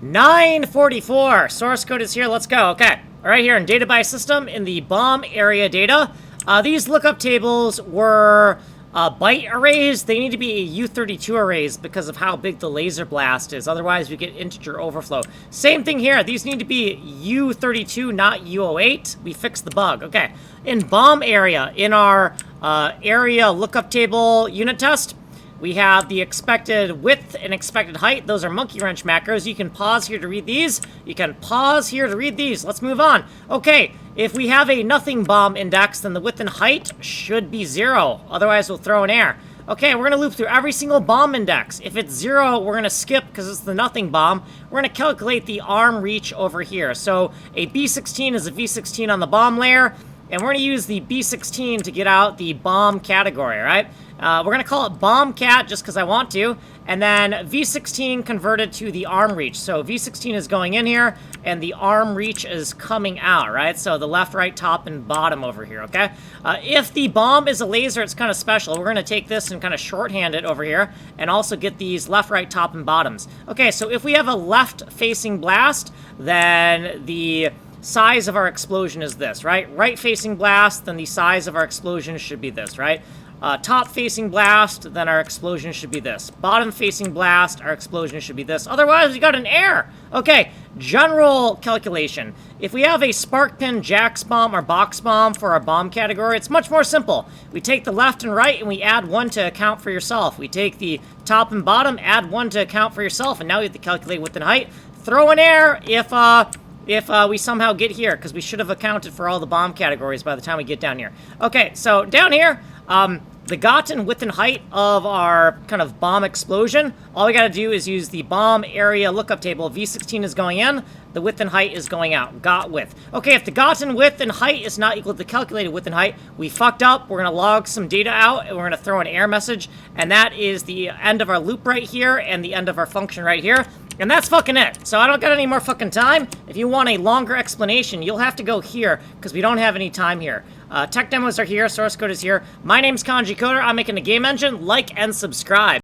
944. Source code is here. Let's go. Okay. All right, here in data by system in the bomb area data. These lookup tables were byte arrays. They need to be U32 arrays because of how big the laser blast is. Otherwise, we get integer overflow. Same thing here. These need to be U32, not U08. We fixed the bug. Okay. In bomb area, in our area lookup table unit test, we have the expected width and expected height. Those are monkey wrench macros. You can pause here to read these. You can pause here to read these. Let's move on. Okay, if we have a nothing bomb index, then the width and height should be 0. Otherwise, we'll throw an error. Okay, we're going to loop through every single bomb index. If it's 0, we're going to skip because it's the nothing bomb. We're going to calculate the arm reach over here. So a B16 is a V16 on the bomb layer. And we're going to use the B16 to get out the bomb category, right? We're going to call it bomb cat just because I want to. And then V16 converted to the arm reach. So V16 is going in here, and the arm reach is coming out, right? So the left, right, top, and bottom over here, okay? If the bomb is a laser, it's kind of special. We're going to take this and kind of shorthand it over here, and also get these left, right, top, and bottoms. Okay, so if we have a left-facing blast, then the size of our explosion is this, right? Right-facing blast, then the size of our explosion should be this, right? Top-facing blast, then our explosion should be this. Bottom-facing blast, our explosion should be this. Otherwise, we got an error. Okay, general calculation. If we have a spark pin, jacks bomb, or box bomb for our bomb category, it's much more simple. We take the left and right, and we add 1 to account for yourself. We take the top and bottom, add 1 to account for yourself, and now you have to calculate width and height. Throw an error if we somehow get here, because we should have accounted for all the bomb categories by the time we get down here. Okay, so down here, the gotten width and height of our kind of bomb explosion, all we got to do is use the bomb area lookup table. V16 is going in, the width and height is going out. Got width. Okay, if the gotten width and height is not equal to the calculated width and height, we fucked up. We're going to log some data out, and we're going to throw an error message, and that is the end of our loop right here and the end of our function right here. And that's fucking it. So I don't got any more fucking time. If you want a longer explanation, you'll have to go here, because we don't have any time here. Tech demos are here, source code is here. My name's Kanji Coder. I'm making a game engine. Like and subscribe.